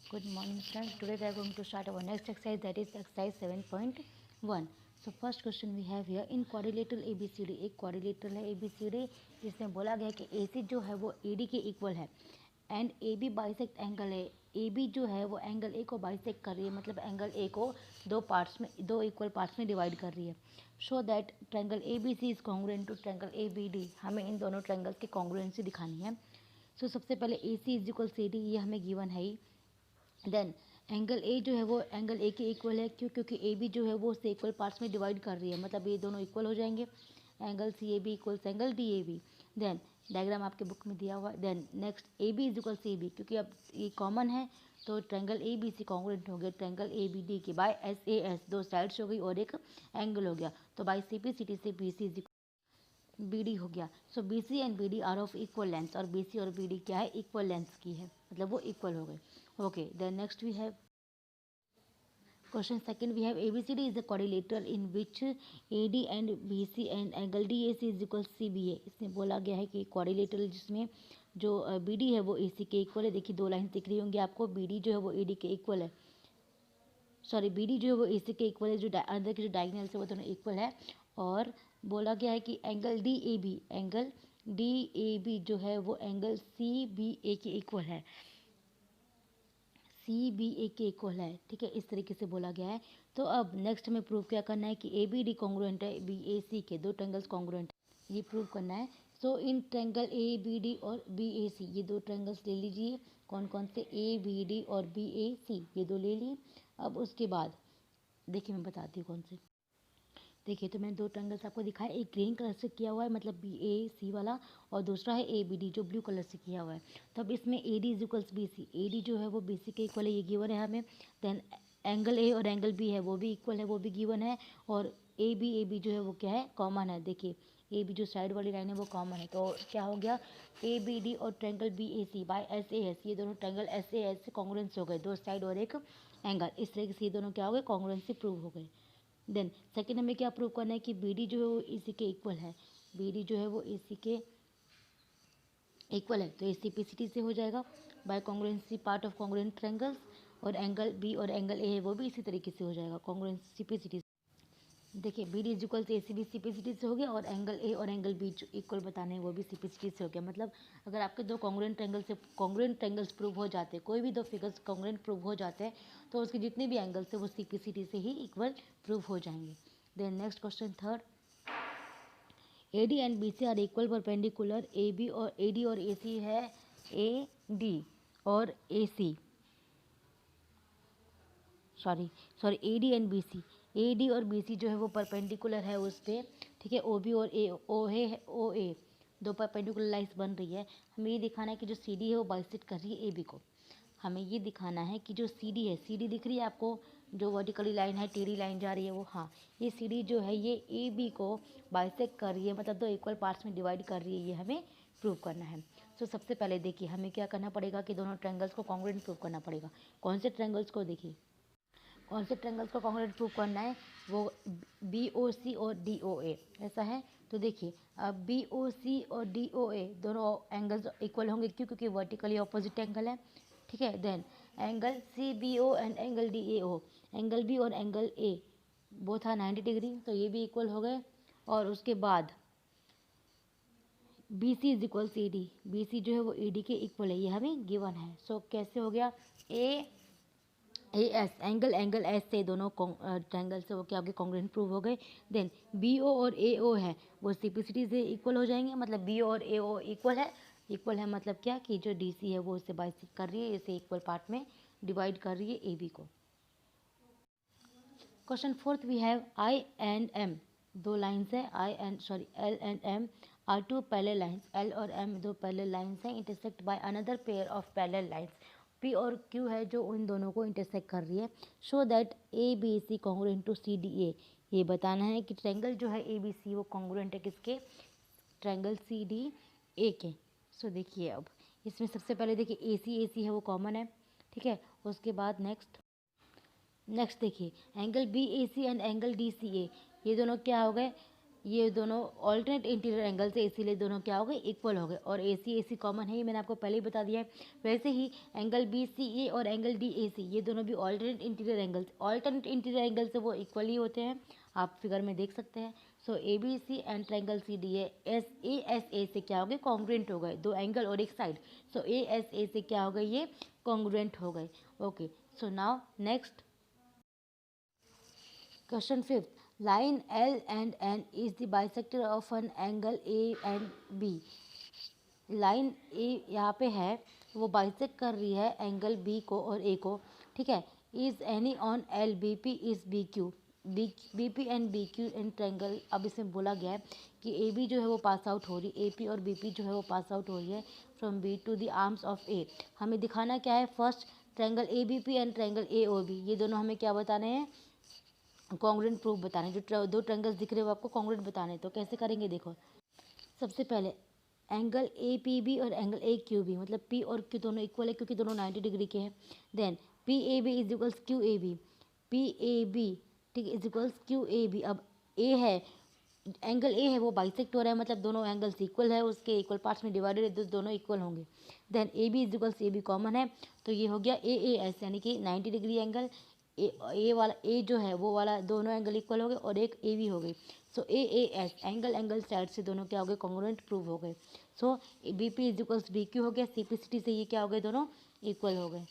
Good morning friends. Today we are going to start our next exercise, that is exercise 7.1. So first question we have here, in quadrilateral ABCD, एक quadrilateral है ABCD जिसमें बोला गया है कि AC जो है वो AD के इक्वल है एंड AB बाइसेक्ट एंगल है। AB जो है वो एंगल A को बाइसेक्ट कर रही है, मतलब एंगल A को दो इक्वल पार्ट्स में डिवाइड कर रही है। Show that triangle ABC is congruent to triangle ABD। हमें इन दोनों ट्रायंगल्स की कॉन्ग्रुएंसी दिखानी है। सो सबसे पहले AC इज इक्वल CD, ये हमें गिवन है ही। देन एंगल ए जो है वो एंगल ए के इक्वल है, क्योंकि ए बी जो है वो उससे इक्वल पार्ट्स में डिवाइड कर रही है, मतलब ये दोनों इक्वल हो जाएंगे। Angle C A B equals angle D A B. Then diagram आपके बुक में दिया हुआ है। Then next A B is equal C B, क्योंकि अब ये कॉमन है तो triangle A B C congruent हो गया ट्रायंगल ए बी डी के। बाय एस ए एस दो साइड्स हो गई और एक एंगल हो गया, तो by C P C T से B C is B D हो गया। So B C and B D are of equal length, और बी सी और बी डी क्या है, इक्वल लेंथ की है, मतलब वो इक्वल हो गए। Okay, then next we have question second, we have ABCD is the quadrilateral in which AD and BC and angle DAC is equal CBA। इसमें बोला गया है कि quadrilateral जिसमें जो BD है वो AC के इक्वल है। देखिए दो लाइन दिख रही होंगी आपको, BD जो है वो AD के इक्वल है, सॉरी BD जो है वो AC के इक्वल है, जो अंदर के जो डायगोनल है वो दोनों इक्वल है। और बोला गया है कि एंगल DAB जो है वो एंगल CBA के इक्वल है, CBA के इक्वल है। ठीक है, इस तरीके से बोला गया है। तो अब नेक्स्ट हमें प्रूव क्या करना है कि ABD कॉन्ग्रुएंट है BAC के, दो ट्रायंगल्स कॉन्ग्रुएंट है, ये प्रूव करना है। सो इन ट्रायंगल ABD और BAC, ये दो ट्रायंगल्स ले लीजिए। कौन कौन से, ABD और BAC, ये दो ले लिए। अब उसके बाद देखिए मैं बताती हूँ कौन से। देखिए तो मैंने दो ट्रायंगल्स आपको दिखाया, एक ग्रीन कलर से किया हुआ है मतलब BAC वाला, और दूसरा है ABD जो ब्लू कलर से किया हुआ है। तो अब इसमें AD is equals BC, AD जो है वो BC के इक्वल है, ये गिवन है हमें। देन एंगल A और एंगल B है वो भी इक्वल है, वो भी गिवन है। और AB जो है वो क्या है, कॉमन है। देखिए AB जो साइड वाली लाइन है वो कॉमन है, तो क्या हो गया, ABD और ट्रायंगल BAC बाय SAS, ये दोनों ट्रायंगल SAS से कॉन्ग्रुएंस हो गए, दो साइड और एक एंगल, इस तरीके से ये दोनों क्या हो गए, कॉन्ग्रुएंसी प्रूव हो गए। देन सेकेंड हमें क्या प्रूव करना है कि BD जो है वो AC के इक्वल है, BD जो है वो AC के इक्वल है, तो ACPCT से हो जाएगा by congruency part of congruent triangles. और एंगल B और एंगल A है वो भी इसी तरीके से हो जाएगा कॉन्ग्रुएंसी CPCT। देखिए BD इज इक्वल से AC भी CPCT से हो गया, और एंगल A और एंगल B जो इक्वल बताने हैं वो भी CPCT से हो गया। मतलब अगर आपके दो कॉन्ग्रुएंट ट्रायंगल से कॉन्ग्रुएंट ट्रायंगल्स प्रूव हो जाते हैं, कोई भी दो फिगर्स कॉन्ग्रुएंट प्रूव हो जाते हैं, तो उसके जितने भी एंगल्स है वो CPCT से ही इक्वल प्रूव हो जाएंगे। Then next question third, AD and BC are equal perpendicular, AB और AD और AC है AD और AC, sorry AD and BC, AD और BC जो है वो परपेंडिकुलर है उस पर। ठीक है, OB और OA दो परपेंडिकुलर लाइन्स बन रही है। हमें ये दिखाना है कि जो CD है वो बाइसेक्ट कर रही है AB को। हमें ये दिखाना है कि जो CD है, CD दिख रही है आपको, जो वर्टिकली लाइन है, टेढ़ी लाइन जा रही है वो, हाँ ये CD जो है ये AB को बाइसेक्ट कर रही है, मतलब दो इक्वल पार्ट्स में डिवाइड कर रही है, ये हमें प्रूव करना है। तो सबसे पहले देखिए हमें क्या करना पड़ेगा कि दोनों ट्रायंगल्स को कॉन्ग्रुएंट प्रूव करना पड़ेगा। कौन से ट्रायंगल्स को, देखिए कौन से ट्रायंगल्स को कॉन्ग्रुएंट प्रूव करना है, वो BOC और DOA, ऐसा है। तो देखिए अब BOC और DOA दोनों एंगल्स इक्वल होंगे, क्यों, क्योंकि वर्टिकली ऑपोजिट एंगल है। ठीक है, then angle CBO and angle DAO, angle B और एंगल A वो था 90 डिग्री, तो ये भी इक्वल हो गए। और उसके बाद BC is equal CD, BC जो है वो AD के इक्वल है, ये हमें गिवन है। सो कैसे हो गया, AS एंगल एस से दोनों ट्रायंगल से वो क्या हो गए, कॉन्ग्रुएंट प्रूव हो गए। देन BO और AO है वो CPCT से इक्वल हो जाएंगे, मतलब BO और AO इक्वल है मतलब क्या कि जो DC है वो उससे बाइसेक्ट कर रही है, इसे इक्वल पार्ट में डिवाइड कर रही है AB को। Question fourth we have I and M, दो लाइन्स है L and M are two parallel lines, L और M दो पैरेलल लाइन्स हैं, intersect by another pair of parallel lines, P और Q है जो उन दोनों को इंटरसेक्ट कर रही है। Show that ABC congruent to CDA, ये बताना है कि ट्रायंगल जो है ABC वो कॉन्ग्रुएंट है किसके, ट्रायंगल CDA के। सो देखिए अब इसमें सबसे पहले देखिए AC है वो कॉमन है। ठीक है, उसके बाद नेक्स्ट देखिए angle BAC and angle DCA, ये दोनों क्या हो गए, ये दोनों ऑल्टरनेट इंटीरियर एंगल से इसीलिए दोनों क्या हो गए, इक्वल हो गए। और ए सी कॉमन है, ये मैंने आपको पहले ही बता दिया है। वैसे ही एंगल बी सी ए और एंगल डी ए सी, ये दोनों भी ऑल्टरनेट इंटीरियर एंगल से वो इक्वल ही होते हैं, आप फिगर में देख सकते हैं। So A B C and triangle C D S A से क्या हो गए, कॉन्ग्रुएंट हो गए, दो एंगल और एक side. So A S A से क्या हो गए, ये कॉन्ग्रुएंट हो गए। Okay, so now next question fifth, line L and N is the bisector of an angle A and B। Line A यहाँ पे है, वो बाइसेक्ट कर रही है एंगल बी को और ए को, ठीक है। Is any on L B P is B Q, B P and B Q in triangle. अब इसमें बोला गया है कि ए बी जो है वो पास आउट हो रही है, ए पी और बी पी जो है वो पास आउट हो रही है from B to the arms of A. हमें दिखाना क्या है, first triangle A B P and triangle A O B, ये दोनों हमें क्या बताने हैं, कॉन्ग्रुएंट प्रूफ बताने। जो दो ट्रायंगल्स दिख रहे हो आपको कॉन्ग्रुएंट बताने, तो कैसे करेंगे देखो। सबसे पहले एंगल ए पी बी और एंगल ए क्यू बी, मतलब पी और क्यू दोनों इक्वल है क्योंकि दोनों 90 डिग्री के हैं। Then P A B is equals Q A B, P A B ठीक है is equals Q A B. अब ए है, एंगल ए है वो बाइसेक्ट हो रहा है, मतलब दोनों एंगल्स इक्वल है, उसके इक्वल पार्ट्स में डिवाइडेड है तो दोनों इक्वल होंगे। Then A B is equals A B common है, तो ये हो गया ए एस, यानी कि 90 डिग्री एंगल। ए वाला ए जो है वो वाला दोनों एंगल इक्वल हो गए और एक ए बी हो गई। So A S angle side से दोनों क्या हो गए, कॉन्ग्रुएंट प्रूव हो गए। So B P is equals B Q हो गया, सिंप्लिसिटी से ये क्या हो गए, दोनों इक्वल हो गए।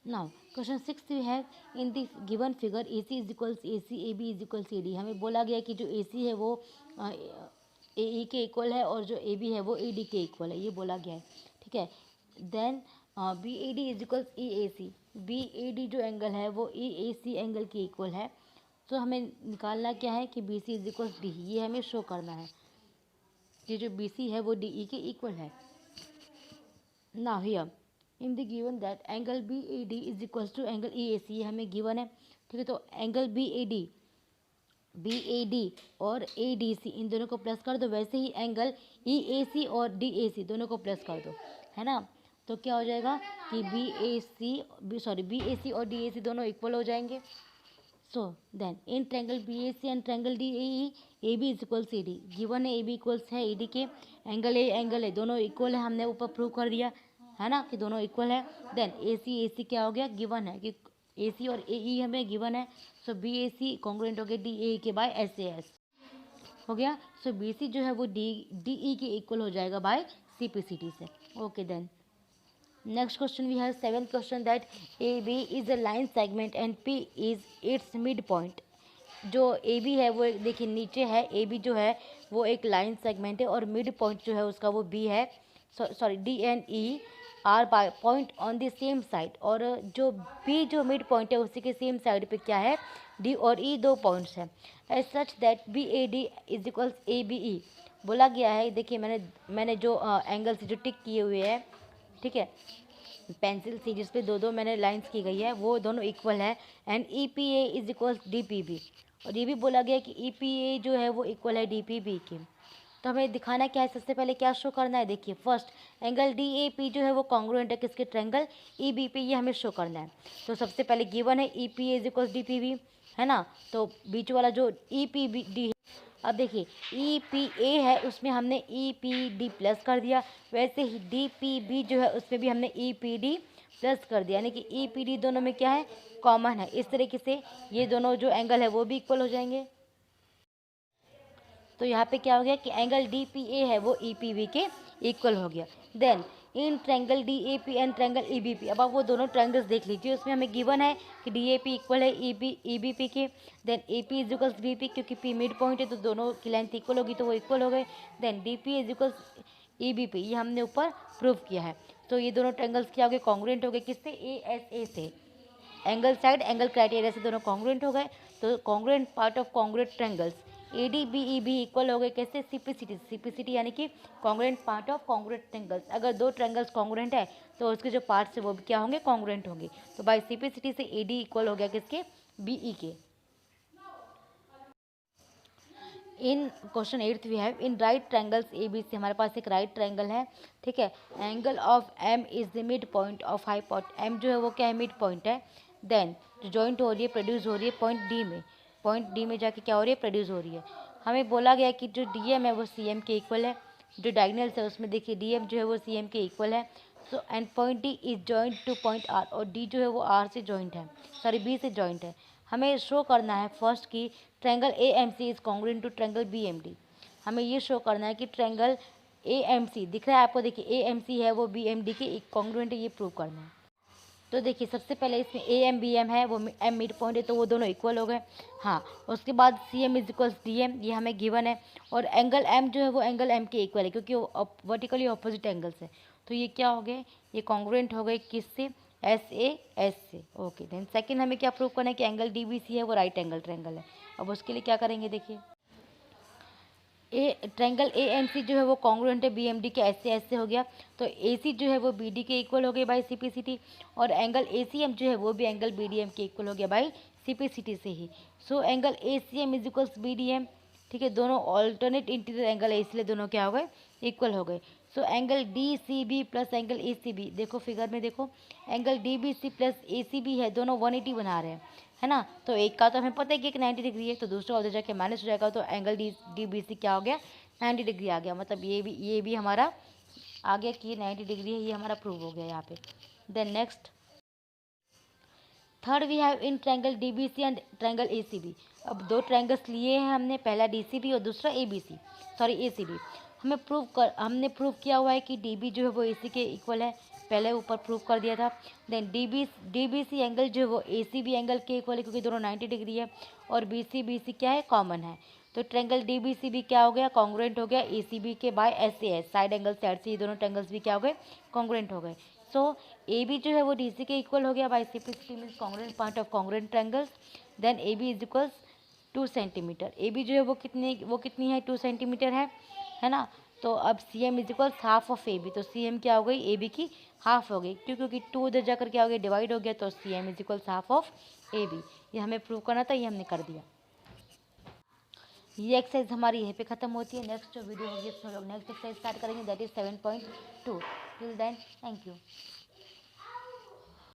Now question six we have, in the given figure A C is equals A C, A B is equals A D. हमें बोला गया कि जो ए सी है वो ए ई के इक्वल है और जो ए बी है वो ए डी के इक्वल है, ये बोला गया है, ठीक है। Then B A D is equals E A C, B A D जो एंगल है वो ई ए सी एंगल के इक्वल है। तो हमें निकालना क्या है कि B C is equals D, ये हमें शो करना है कि जो बी सी है वो डी ई के इक्वल है। Now here in the given that angle B A D is equals to angle E A C, ये हमें गिवन है, ठीक है। तो एंगल बी ए डी और ए डी सी इन दोनों को प्लस कर दो, वैसे ही एंगल ई ए सी और डी ए सी दोनों को प्लस कर दो, है ना। तो क्या हो जाएगा कि बी ए सी और डी ए सी दोनों इक्वल हो जाएंगे। So then in triangle B A C and triangle D A B is equals A D, given है ए बी इक्वल्स है ए डी के, एंगल ए दोनों इक्वल है, हमने ऊपर प्रूव कर दिया है ना कि दोनों इक्वल है। देन ए सी क्या हो गया, गिवन है कि ए सी और ए ई हमें गिवन है। सो बी ए सी कॉन्ग्रुएंट हो गया डी ए के बाय एस ए एस हो गया। सो बी सी जो है वो डी ई के इक्वल हो जाएगा by C P C T से। Okay then next question we have seventh question that A B is a line segment and P is its mid point. जो A B है वो देखिए नीचे है, ए बी जो है वो एक लाइन सेगमेंट है और मिड पॉइंट जो है उसका वो बी है, sorry D and E R by point on the same side. और जो बी जो मिड पॉइंट है उसी के सेम साइड पे क्या है, डी और ई दो पॉइंट्स हैं। As such that B A D is equals A B E बोला गया है। देखिए मैंने जो एंगल से जो टिक किए हुए हैं, ठीक है, पेंसिल से जिस पे दो दो मैंने लाइंस की गई है वो दोनों इक्वल है। And E P A is equals D P B, और ये भी बोला गया कि ई पी ए जो है वो इक्वल है डी पी बी के। तो हमें दिखाना क्या है, सबसे पहले क्या शो करना है, देखिए first angle D A P जो है वो कॉन्ग्रुएंट है किसके, ट्रायंगल ई बी पी, ये हमें शो करना है। तो सबसे पहले गिवन है E P A is equals D P B, है ना। तो बीच वाला जो ई पी बी डी, अब देखिए ई पी ए है उसमें हमने ई पी डी प्लस कर दिया, वैसे ही डी पी बी जो है उसमें भी हमने ई पी डी प्लस कर दिया, यानी कि ई पी डी दोनों में क्या है, कॉमन है। इस तरीके से ये दोनों जो एंगल है वो भी इक्वल हो जाएंगे। तो यहाँ पे क्या हो गया कि एंगल डी पी ए है वो ई पी बी के इक्वल हो गया। Then in triangle D A P and triangle E B P, अब आप वो दोनों ट्रायंगल्स देख लीजिए, उसमें हमें गिवन है कि डी ए पी इक्वल है ई बी पी के। Then A P is equals B P, क्योंकि पी मिड पॉइंट है तो दोनों की लेंथ इक्वल होगी तो वो इक्वल हो गए। Then D P is equals E B P, ये हमने ऊपर प्रूव किया है। तो ये दोनों ट्रायंगल्स क्या हो गए, कॉन्ग्रुएंट हो गए किससे, ए एस ए से, एंगल साइड एंगल क्राइटेरिया से दोनों कॉन्ग्रुएंट हो गए। तो congruent part of congruent triangles A D B E B equal हो गए कैसे, सिंप्लिसिटी यानी कि congruent part of congruent triangles. अगर दो ट्रायंगल्स कॉन्ग्रुएंट है तो उसके जो पार्ट्स है वो भी क्या होंगे, कॉन्ग्रुएंट होंगे। तो बाय सिंप्लिसिटी से ए डी इक्वल हो गया किसके, बी ई के। In question 8 we have in right triangles A B C, हमारे पास एक राइट ट्रायंगल है, ठीक है। Angle of M is the mid point of hypotenuse, M जो है वो क्या है, मिड पॉइंट है। देन जो जॉइंट हो रही है, प्रोड्यूस हो रही है पॉइंट डी में, पॉइंट डी में जाके क्या हो रही है, प्रोड्यूस हो रही है। हमें बोला गया कि जो डी एम है वो सी एम के इक्वल है, जो डायगनल्स है उसमें देखिए डी एम जो है वो सी एम के इक्वल है। So and point D is joint to point R, और डी जो है वो आर से जॉइंट है, सॉरी बी से जॉइंट है। हमें शो करना है फर्स्ट कि triangle A M C is congruent to triangle B M D. हमें ये शो करना है कि ट्रायंगल ए एम सी दिख रहा है आपको, देखिए ए एम सी है वो बी एम डी के कॉन्ग्रुएंट है, ये प्रूव करना है। तो देखिए सबसे पहले इसमें ए एम बी एम है, वो एम मिड पॉइंट है, तो वो दोनों इक्वल हो गए। हाँ, उसके बाद C M is equals D M, ये हमें गिवन है। और एंगल एम जो है वो एंगल एम के इक्वल है, क्योंकि वो वर्टिकली ऑपोजिट एंगल्स है। तो ये क्या हो गए, ये कॉन्ग्रुएंट हो गए किससे, एस ए एस से। ओके, देन सेकंड हमें क्या प्रूव करना है कि एंगल डी बी सी है वो राइट एंगल ट्रायंगल है। अब उसके लिए क्या करेंगे, देखिए ट्रायंगल ए एम सी जो है वो कॉन्ग्रुएंट है बी एम डी के, ऐसे हो गया। तो ए सी जो है वो बी डी के इक्वल हो गया by C P C T, और एंगल ए सी एम जो है वो भी एंगल बी डी एम के इक्वल हो गया by C P C T से ही। So angle A C M is equals B D M, ठीक है, दोनों ऑल्टरनेट इंटीरियर एंगल है इसलिए दोनों क्या हो गए, इक्वल हो गए। So angle D C B plus angle A C B, देखो फिगर में देखो angle D B C plus A C B है, दोनों 180 बना रहे हैं, है ना। तो एक का तो हमें पता है कि एक 90 डिग्री है, तो दूसरा उधर जाके माइनस हो जाएगा, तो एंगल डी बी सी क्या हो गया, 90 डिग्री आ गया। मतलब ये भी हमारा आ गया कि 90 डिग्री है, ये हमारा प्रूव हो गया यहाँ पे। Then next third we have in triangle D B C and triangle A C B. अब दो ट्रायंगल्स लिए हैं हमने, पहला डी सी बी और दूसरा A B C, sorry A C B. हमने प्रूव किया हुआ है कि डी बी जो है वो ए सी के इक्वल है, पहले ऊपर प्रूव कर दिया था। Then D B C angle जो है वो ए सी बी एंगल के इक्वल है, क्योंकि दोनों 90 डिग्री है, और बी सी क्या है, कॉमन है। तो triangle D B C B क्या हो गया, कॉन्ग्रुएंट हो गया ए सी बी के by S A S, side angle side से ये दोनों ट्रायंगल्स भी क्या हो गए, कॉन्ग्रुएंट हो गए। सो ए बी जो है वो डी सी के इक्वल हो गया by C P C T means congruent point of congruent triangles. Then A B is equals 2 centimetre, A B जो है वो कितनी है, 2 सेंटीमीटर है ना। तो अब C M is equals half of A B, तो सी एम क्या हो गई, ए बी की हाफ हो गई, क्योंकि 2 उधर जाकर क्या हो गया, डिवाइड हो गया, तो C M is equals half of A B. ये हमें प्रूव करना था, ये हमने कर दिया। ये एक्सरसाइज हमारी यहीं पे खत्म होती है। नेक्स्ट जो वीडियो होगी इसमें लोग नेक्स्ट एक्सरसाइज स्टार्ट करेंगे, that is 7.2। Till then thank you.